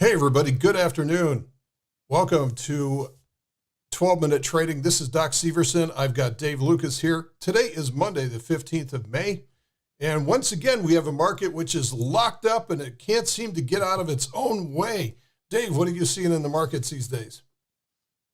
Hey, everybody. Good afternoon. Welcome to 12-Minute Trading. This is Doc Severson. I've got Dave Lukas here. Today is Monday, the 15th of May. And once again, we have a market which is locked up and it can't seem to get out of its own way. Dave, what are you seeing in the markets these days?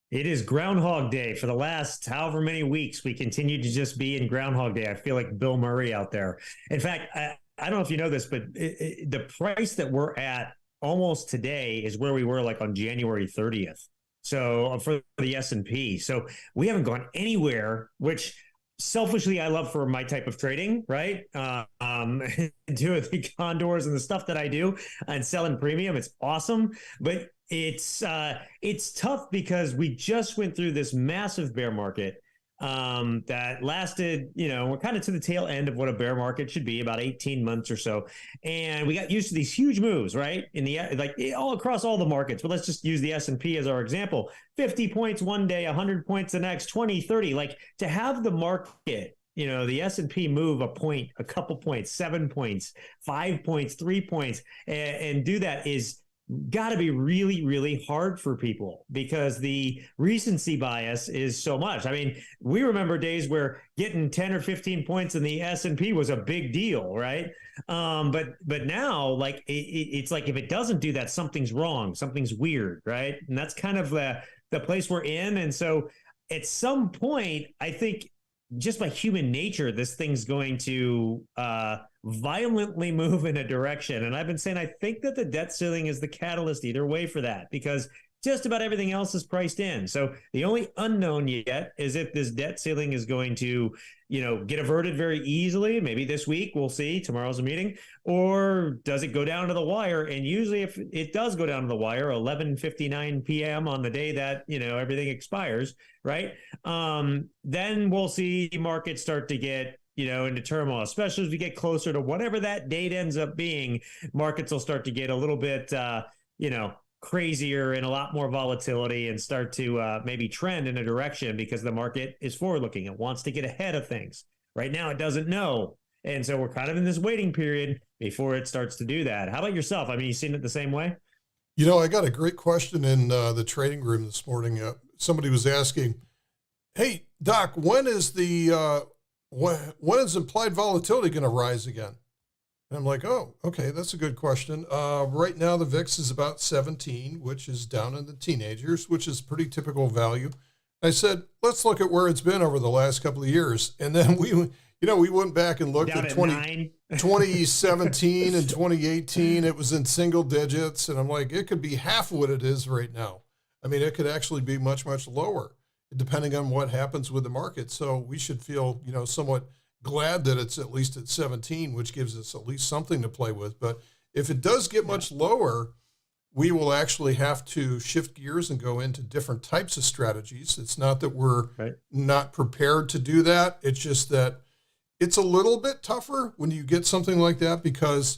It is Groundhog Day. For the last however many weeks, we continue to just be in Groundhog Day. I feel like Bill Murray out there. In fact, I don't know if you know this, but the price that we're at almost today is where we were like on January 30th. So for the S&P. So we haven't gone anywhere, which selfishly I love for my type of trading, right? Doing the condors and the stuff that I do and selling premium. It's awesome. But it's tough because we just went through this massive bear market that lasted, we're kind of to the tail end of what a bear market should be, about 18 months or so. And we got used to these huge moves, right? All across all the markets. But let's just use the S&P as our example. 50 points one day, 100 points the next, 20, 30. Like to have the market, the S&P move a point, a couple points, 7 points, 5 points, 3 points, and do that is got to be really, really hard for people because the recency bias is so much. I mean, we remember days where getting 10 or 15 points in the S&P was a big deal, right? But now, like it's like if it doesn't do that, something's wrong, something's weird, right? And that's kind of the place we're in. And so at some point, I think just by human nature, this thing's going to violently move in a direction. And I've been saying, I think that the debt ceiling is the catalyst either way for that, because just about everything else is priced in. So the only unknown yet is if this debt ceiling is going to, get averted very easily. Maybe this week, we'll see. Tomorrow's a meeting. Or does it go down to the wire? And usually if it does go down to the wire, 11:59 p.m. on the day that, everything expires, right? Then we'll see markets start to get into turmoil, especially as we get closer to whatever that date ends up being. Markets will start to get a little bit, crazier and a lot more volatility and start to maybe trend in a direction because the market is forward looking. It wants to get ahead of things. Right now, it doesn't know. And so we're kind of in this waiting period before it starts to do that. How about yourself? I mean, you seen it the same way? I got a great question in the trading room this morning. Somebody was asking, hey, Doc, when is implied volatility going to rise again? And I'm like, oh, okay, that's a good question. Right now, the VIX is about 17, which is down in the teenagers, which is pretty typical value. I said, let's look at where it's been over the last couple of years. And then we went back and looked at 2017 and 2018. It was in single digits. And I'm like, it could be half what it is right now. I mean, it could actually be much, much lower, depending on what happens with the market. So we should feel, somewhat glad that it's at least at 17, which gives us at least something to play with. But if it does get much lower, we will actually have to shift gears and go into different types of strategies. It's not that we're not prepared to do that. It's just that it's a little bit tougher when you get something like that because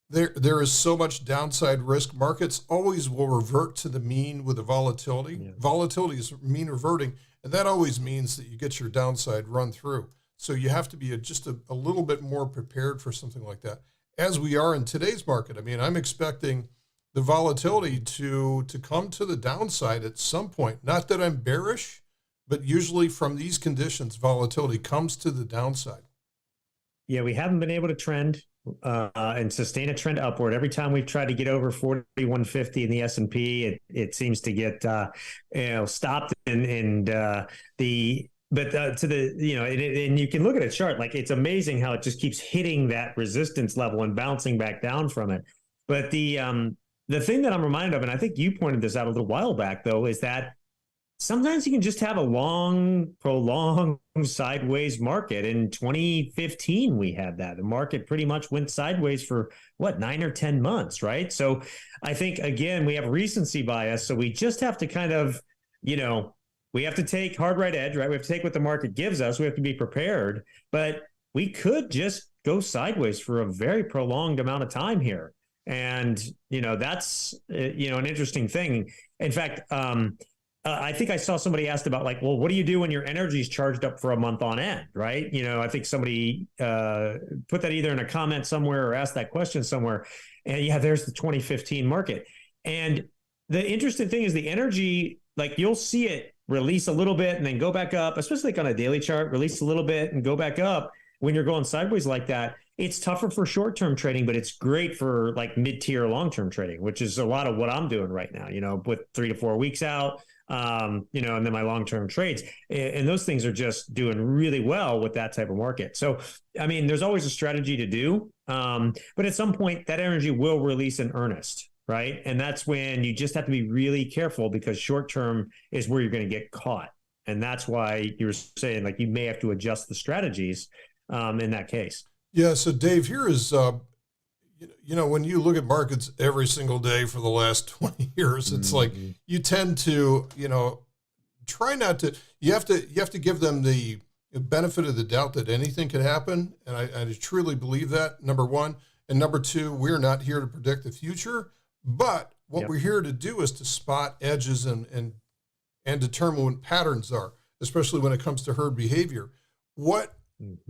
there is so much downside risk. Markets always will revert to the mean with the volatility. Yeah. Volatility is mean reverting, and that always means that you get your downside run through. So you have to be just a little bit more prepared for something like that. As we are in today's market, I mean, I'm expecting the volatility to come to the downside at some point. Not that I'm bearish, but usually from these conditions, volatility comes to the downside. Yeah, we haven't been able to trend and sustain a trend upward. Every time we've tried to get over 4150 in the S&P, it seems to get stopped and you can look at a chart, like it's amazing how it just keeps hitting that resistance level and bouncing back down from it. But the thing that I'm reminded of, and I think you pointed this out a little while back though, is that sometimes you can just have a long, prolonged sideways market. In 2015, we had that. The market pretty much went sideways for 9 or 10 months, right? So I think, again, we have recency bias. So we just have to kind of, we have to take hard right edge, right? We have to take what the market gives us. We have to be prepared. But we could just go sideways for a very prolonged amount of time here. And, that's, an interesting thing. In fact, I think I saw somebody asked about like, well, what do you do when your energy is charged up for a month on end, right? You know, I think somebody put that either in a comment somewhere or asked that question somewhere. And yeah, there's the 2015 market. And the interesting thing is the energy, like you'll see it release a little bit and then go back up, especially like on a daily chart, release a little bit and go back up. When you're going sideways like that, it's tougher for short-term trading, but it's great for like mid-tier long-term trading, which is a lot of what I'm doing right now, with 3 to 4 weeks out, and then my long-term trades. And those things are just doing really well with that type of market. So, I mean, there's always a strategy to do. But at some point that energy will release in earnest. Right. And that's when you just have to be really careful, because short-term is where you're going to get caught. And that's why you're saying like you may have to adjust the strategies in that case. Yeah. So Dave, here is, when you look at markets every single day for the last 20 years, it's like you tend to, try not to, you have to give them the benefit of the doubt that anything could happen. And I truly believe that, number one. And number two, we're not here to predict the future, but what we're here to do is to spot edges and determine what patterns are, especially when it comes to herd behavior. What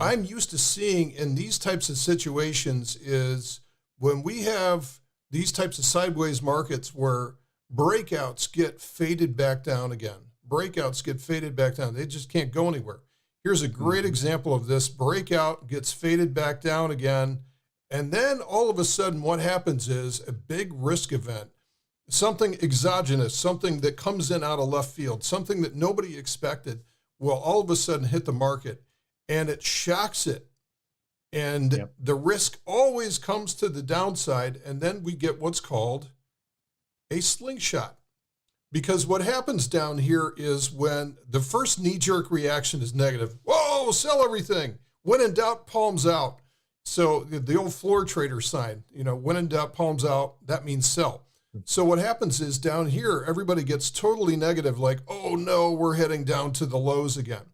I'm used to seeing in these types of situations is when we have these types of sideways markets where breakouts get faded back down again. Breakouts get faded back down. They just can't go anywhere. Here's a great example of this. Breakout gets faded back down again. And then all of a sudden what happens is a big risk event, something exogenous, something that comes in out of left field, something that nobody expected will all of a sudden hit the market, and it shocks it. And the risk always comes to the downside, and then we get what's called a slingshot. Because what happens down here is when the first knee-jerk reaction is negative, whoa, sell everything. When in doubt, palms out. So the old floor trader sign, when in doubt, palms out, that means sell. So what happens is down here, everybody gets totally negative, like, oh no, we're heading down to the lows again.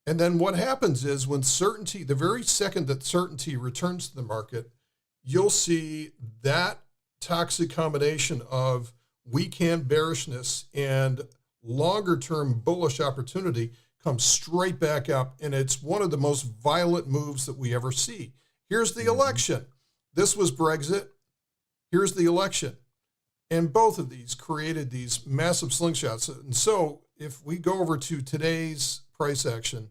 And then what happens is when certainty, the very second that certainty returns to the market, you'll see that toxic combination of weekend bearishness and longer term bullish opportunity come straight back up. And it's one of the most violent moves that we ever see. Here's the election. This was Brexit. Here's the election. And both of these created these massive slingshots. And so if we go over to today's price action,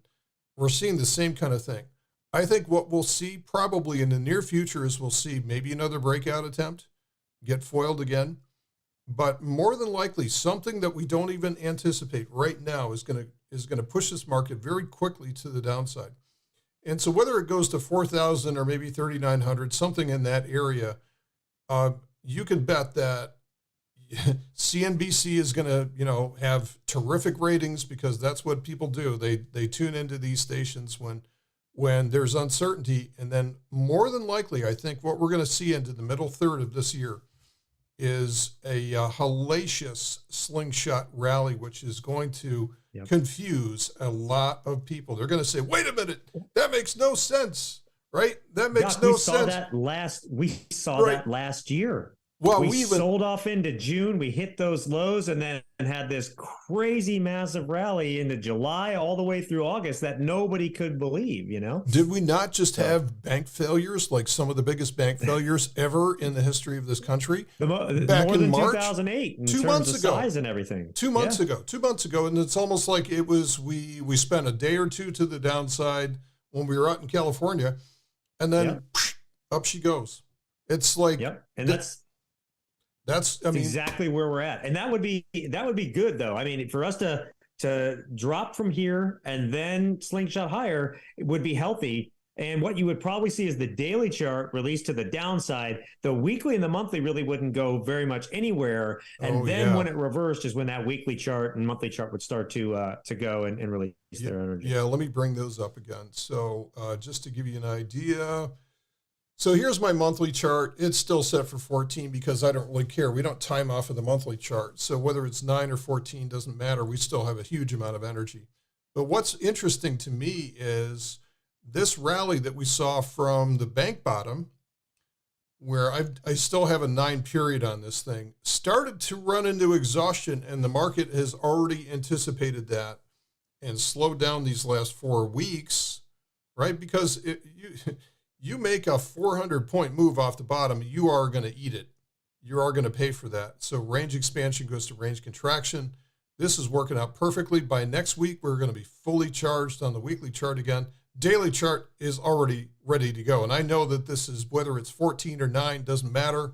we're seeing the same kind of thing. I think what we'll see probably in the near future is we'll see maybe another breakout attempt, get foiled again. But more than likely, something that we don't even anticipate right now is going to push this market very quickly to the downside. And so whether it goes to 4,000 or maybe 3,900, something in that area, you can bet that CNBC is going to, have terrific ratings, because that's what people do. They tune into these stations when there's uncertainty. And then more than likely, I think what we're going to see into the middle third of this year is a hellacious slingshot rally, which is going to confuse a lot of people. They're going to say, wait a minute, that makes no sense, right? That makes no sense. We saw that last year. Well, we sold off into June. We hit those lows and then had this crazy massive rally into July all the way through August that nobody could believe, Did we not just have bank failures, like some of the biggest bank failures ever in the history of this country? Back in March 2008, in 2 terms months of ago, size and everything. 2 months ago. 2 months ago. And it's almost like it was, we spent a day or two to the downside when we were out in California, and then up she goes. It's like, and that's I mean, exactly where we're at. And that would be good, though. I mean, for us to drop from here and then slingshot higher, it would be healthy. And what you would probably see is the daily chart released to the downside. The weekly and the monthly really wouldn't go very much anywhere. And when it reversed is when that weekly chart and monthly chart would start to go and release their energy. Yeah, let me bring those up again. So just to give you an idea. So here's my monthly chart. It's still set for 14 because I don't really care. We don't time off of the monthly chart. So whether it's 9 or 14 doesn't matter. We still have a huge amount of energy. But what's interesting to me is this rally that we saw from the bank bottom, where I still have a 9 period on this thing, started to run into exhaustion, and the market has already anticipated that and slowed down these last 4 weeks, right? Because you make a 400-point move off the bottom, you are going to eat it. you are going to pay for that. So range expansion goes to range contraction. This is working out perfectly. By next week, we're going to be fully charged on the weekly chart again. Daily chart is already ready to go. And I know that this is, whether it's 14 or 9, doesn't matter.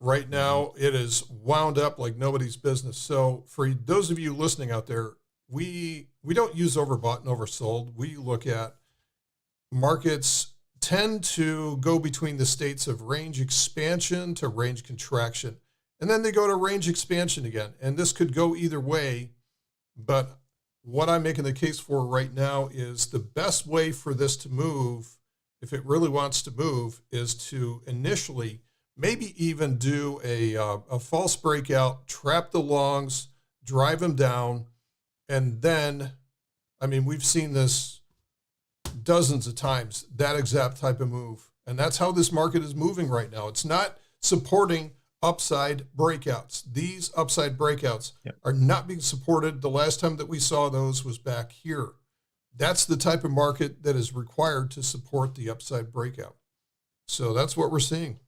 Right now, it is wound up like nobody's business. So for those of you listening out there, we don't use overbought and oversold. We look at markets tend to go between the states of range expansion to range contraction. And then they go to range expansion again. And this could go either way. But what I'm making the case for right now is the best way for this to move, if it really wants to move, is to initially maybe even do a false breakout, trap the longs, drive them down. And then, I mean, we've seen this dozens of times, that exact type of move. And that's how this market is moving right now. It's not supporting upside breakouts. These upside breakouts are not being supported. The last time that we saw those was back here. That's the type of market that is required to support the upside breakout. So that's what we're seeing.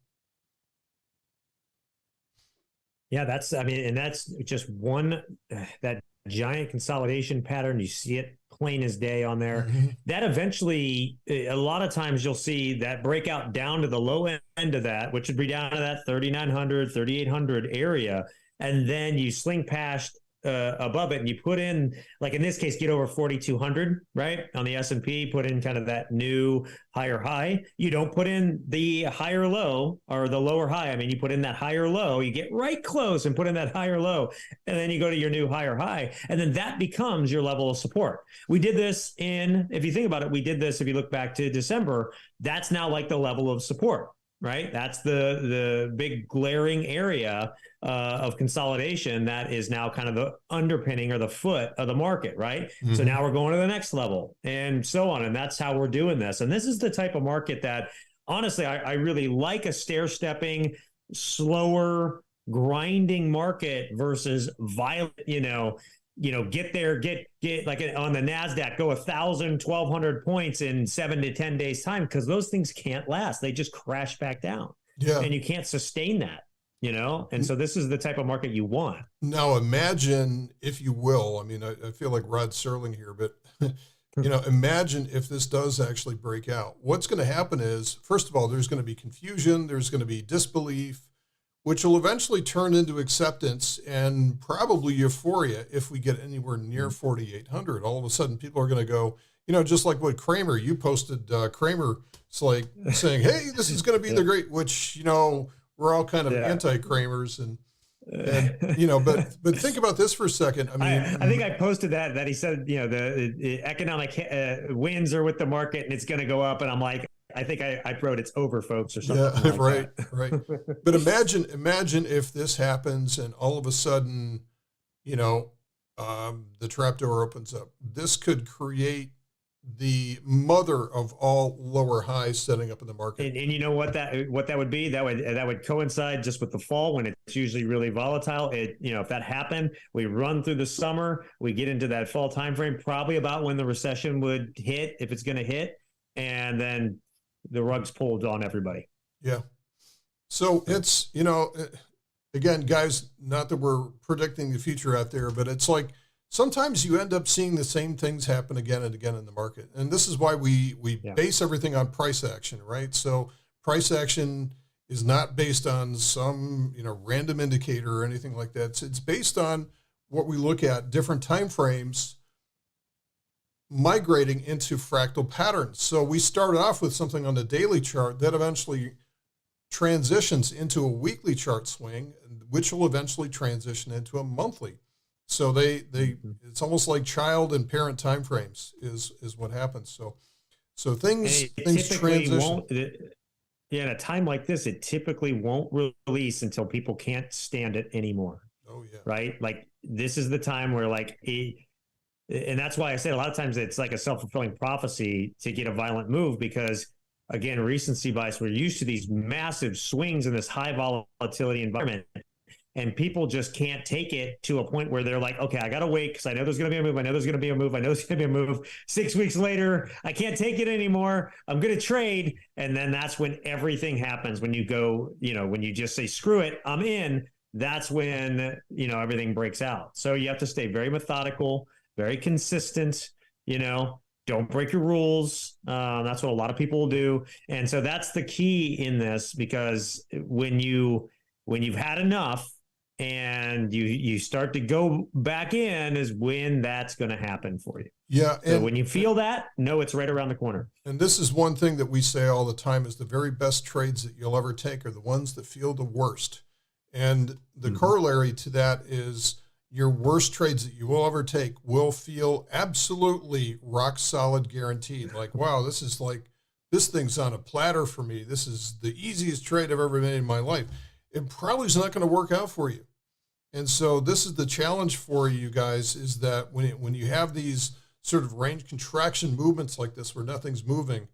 Yeah, that's just one, that giant consolidation pattern. You see it plain as day on there. Mm-hmm. That eventually, a lot of times you'll see that breakout down to the low end of that, which would be down to that 3,900, 3,800 area. And then you sling past above it and you put in, like in this case, get over 4,200, right? On the S&P, put in kind of that new higher high. You don't put in the higher low or the lower high. I mean, you put in that higher low, you get right close and put in that higher low, and then you go to your new higher high. And then that becomes your level of support. We did this if you think about it, we did this, if you look back to December, that's now like the level of support, right? That's the big glaring area of consolidation that is now kind of the underpinning or the foot of the market, right? Mm-hmm. So now we're going to the next level and so on. And that's how we're doing this. And this is the type of market that, honestly, I really like, a stair-stepping, slower, grinding market versus violent, get there, get like on the NASDAQ, go 1,000, 1,200 points in 7 to 10 days time, because those things can't last. They just crash back down. Yeah. And you can't sustain that, and so this is the type of market you want. Now imagine, if you will, I mean, I feel like Rod Serling here, but imagine if this does actually break out. What's going to happen is, first of all, there's going to be confusion. There's going to be disbelief, which will eventually turn into acceptance and probably euphoria if we get anywhere near 4,800. All of a sudden, people are going to go, just like what Kramer, you posted, Kramer, it's like saying, hey, this is going to be the great, which, we're all kind of anti-Kramers and but think about this for a second. I mean, I think I posted that he said, the economic winds are with the market and it's going to go up. And I'm like, I think I wrote it's over, folks, or something. Yeah, like right. But imagine if this happens and all of a sudden, the trapdoor opens up. This could create the mother of all lower highs setting up in the market. And you know what that would be? That would coincide just with the fall, when it's usually really volatile. If that happened, we run through the summer, we get into that fall timeframe, probably about when the recession would hit, if it's going to hit, and then the rug's pulled on everybody. Yeah. So it's, again, guys, not that we're predicting the future out there, but it's like sometimes you end up seeing the same things happen again and again in the market. And this is why we base everything on price action, right? So price action is not based on some, random indicator or anything like that. It's based on what we look at, different time frames migrating into fractal patterns. So we started off with something on the daily chart that eventually transitions into a weekly chart swing, which will eventually transition into a monthly. So it's almost like child and parent timeframes is what happens. So things transition. In a time like this, it typically won't release until people can't stand it anymore. Oh yeah. Right. Like this is the time where and that's why I say a lot of times it's like a self-fulfilling prophecy to get a violent move, because again, recency bias, we're used to these massive swings in this high volatility environment. and people just can't take it to a point where they're like, okay, I got to wait because I know there's going to be a move. I know there's going to be a move. I know there's going to be a move. 6 weeks later, I can't take it anymore. I'm going to trade. And then that's when everything happens. When you go, when you just say, screw it, I'm in, that's when, everything breaks out. So you have to stay very methodical, very consistent, don't break your rules. That's what a lot of people will do. And so that's the key in this, because when you've had enough and you start to go back in is when that's going to happen for you. Yeah. So when you feel that, know it's right around the corner. And this is one thing that we say all the time is the very best trades that you'll ever take are the ones that feel the worst. And the corollary to that is your worst trades that you will ever take will feel absolutely rock solid, guaranteed. Like, wow, this thing's on a platter for me. This is the easiest trade I've ever made in my life. It probably is not going to work out for you. And so this is the challenge for you guys, is that when you have these sort of range contraction movements like this where nothing's moving,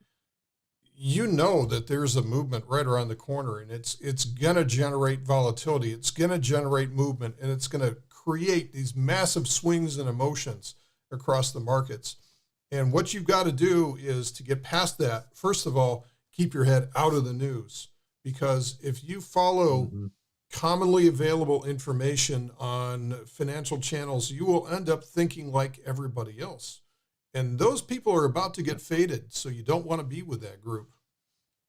that there's a movement right around the corner, and it's going to generate volatility. It's going to generate movement, and it's going to create these massive swings and emotions across the markets. And what you've got to do is to get past that. First of all, keep your head out of the news, because if you follow commonly available information on financial channels, you will end up thinking like everybody else. And those people are about to get faded, so you don't want to be with that group.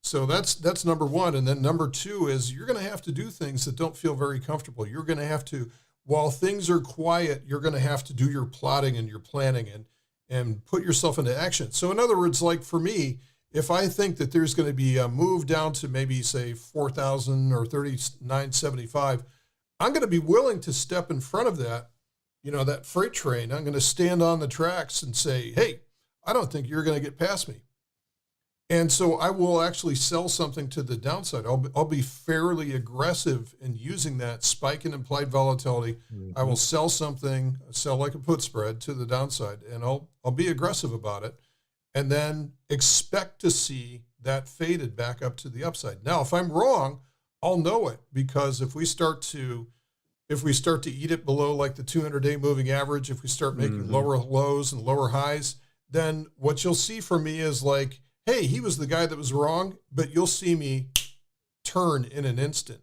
So that's number one. And then number two is you're going to have to do things that don't feel very comfortable. You're going to have to, while things are quiet, you're going to have to do your plotting and your planning and put yourself into action. So in other words, like for me, if I think that there's going to be a move down to maybe, say, 4,000 or 39.75, I'm going to be willing to step in front of that, that freight train. I'm going to stand on the tracks and say, hey, I don't think you're going to get past me. And so I will actually sell something to the downside. I'll be fairly aggressive in using that spike in implied volatility. I will sell something, sell like a put spread to the downside, and I'll be aggressive about it, and then expect to see that faded back up to the upside. Now, if I'm wrong, I'll know it, because if we start to eat it below like the 200-day moving average, if we start making lower lows and lower highs, then what you'll see from me is like, hey, he was the guy that was wrong, but you'll see me turn in an instant,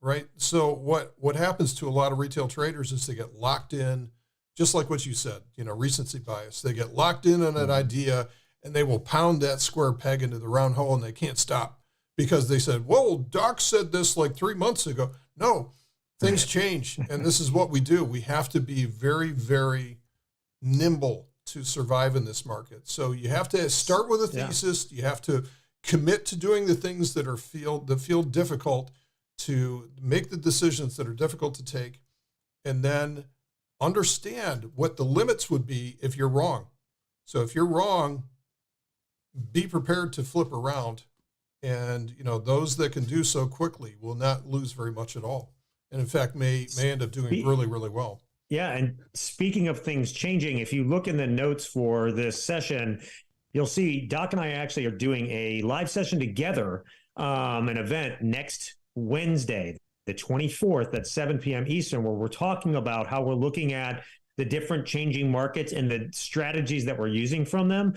right? So what happens to a lot of retail traders is they get locked in, just like what you said, recency bias. They get locked in on an idea, and they will pound that square peg into the round hole, and they can't stop because they said, whoa, Doc said this like 3 months ago. No, things change, and this is what we do. We have to be very, very nimble to survive in this market. So you have to start with a thesis. You have to commit to doing the things that feel difficult, to make the decisions that are difficult to take, and then understand what the limits would be if you're wrong. So if you're wrong, be prepared to flip around, and those that can do so quickly will not lose very much at all, and in fact may end up doing really, really well. Yeah. And speaking of things changing, if you look in the notes for this session, you'll see Doc and I actually are doing a live session together, an event next Wednesday, the 24th at 7 p.m. Eastern, where we're talking about how we're looking at the different changing markets and the strategies that we're using from them.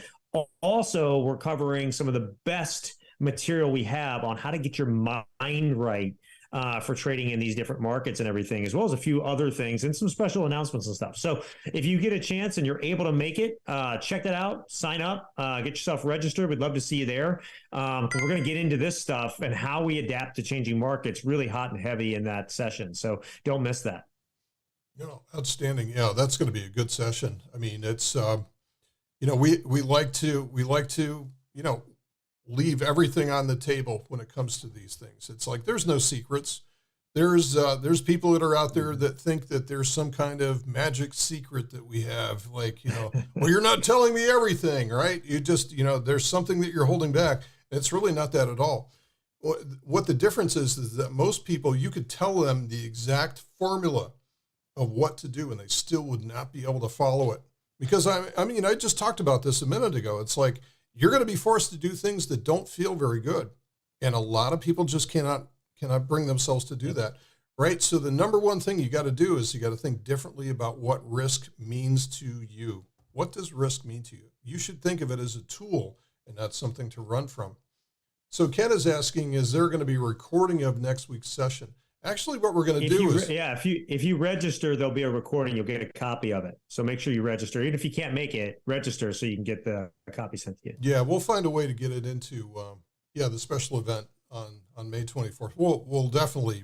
Also, we're covering some of the best material we have on how to get your mind right for trading in these different markets and everything, as well as a few other things and some special announcements and stuff. So if you get a chance and you're able to make it, check that out, sign up, get yourself registered. We'd love to see you there. We're going to get into this stuff and how we adapt to changing markets really hot and heavy in that session. So don't miss that. Outstanding. Yeah, that's going to be a good session. I mean, it's, we like to, leave everything on the table when it comes to these things. It's like there's no secrets. There's people that are out there that think that there's some kind of magic secret that we have, like, well, you're not telling me everything, right? You just, there's something that you're holding back. It's really not that at all. What the difference is that most people, you could tell them the exact formula of what to do and they still would not be able to follow it. Because I just talked about this a minute ago. It's like, you're going to be forced to do things that don't feel very good. And a lot of people just cannot bring themselves to do that. right? So the number one thing you got to do is you got to think differently about what risk means to you. What does risk mean to you? You should think of it as a tool and not something to run from. So Ken is asking, is there going to be a recording of next week's session? Actually, what we're going to do is... if you register, there'll be a recording. You'll get a copy of it. So make sure you register. Even if you can't make it, register so you can get the copy sent to you. Yeah, we'll find a way to get it into the special event on May 24th. We'll definitely,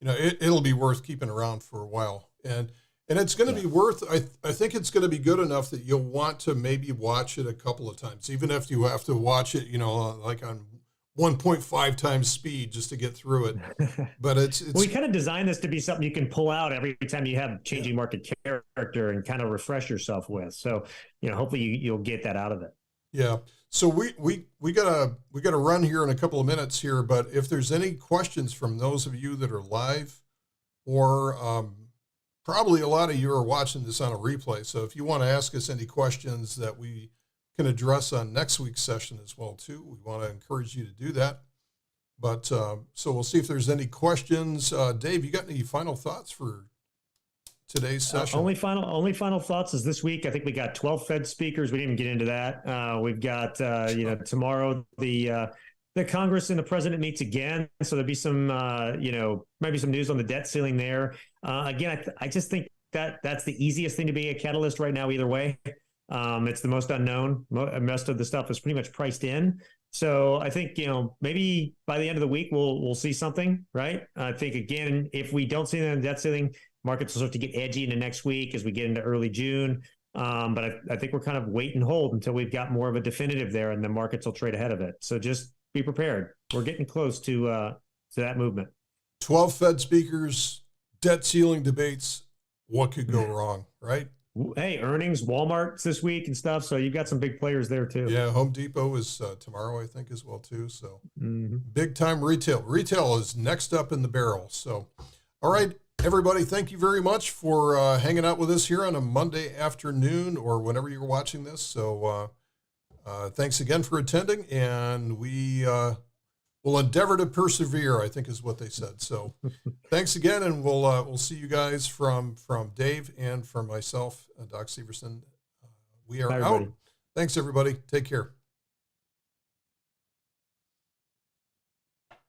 it'll be worth keeping around for a while. And it's going to be worth, I think it's going to be good enough that you'll want to maybe watch it a couple of times, even if you have to watch it, like on 1.5 times speed just to get through it. But it's we kind of designed this to be something you can pull out every time you have changing market character and kind of refresh yourself with. So, hopefully you'll get that out of it. Yeah. So we gotta run here in a couple of minutes here, but if there's any questions from those of you that are live, or probably a lot of you are watching this on a replay. So if you want to ask us any questions that we can address on next week's session as well too, we want to encourage you to do that. But so we'll see if there's any questions. Dave, you got any final thoughts for today's session? Only final thoughts is this week. I think we got 12 Fed speakers. We didn't even get into that. We've got tomorrow the Congress and the president meets again, so there'll be some maybe some news on the debt ceiling there. Again, I just think that's the easiest thing to be a catalyst right now. Either way. It's the most unknown. Most of the stuff is pretty much priced in. So I think, maybe by the end of the week, we'll see something, right? I think, again, if we don't see anything on the debt ceiling, markets will start to get edgy into next week as we get into early June. But I think we're kind of wait and hold until we've got more of a definitive there, and the markets will trade ahead of it. So just be prepared. We're getting close to that movement. 12 Fed speakers, debt ceiling debates. What could go wrong, right? Hey, earnings, Walmart's this week and stuff. So you've got some big players there too. Yeah, Home Depot is tomorrow, I think, as well too. So big time retail. Retail is next up in the barrel. So, all right, everybody, thank you very much for hanging out with us here on a Monday afternoon or whenever you're watching this. So thanks again for attending, and we will endeavor to persevere, I think is what they said. So thanks again, and we'll see you guys from Dave and from myself, Doc Severson. We are out. Thanks, everybody. Take care.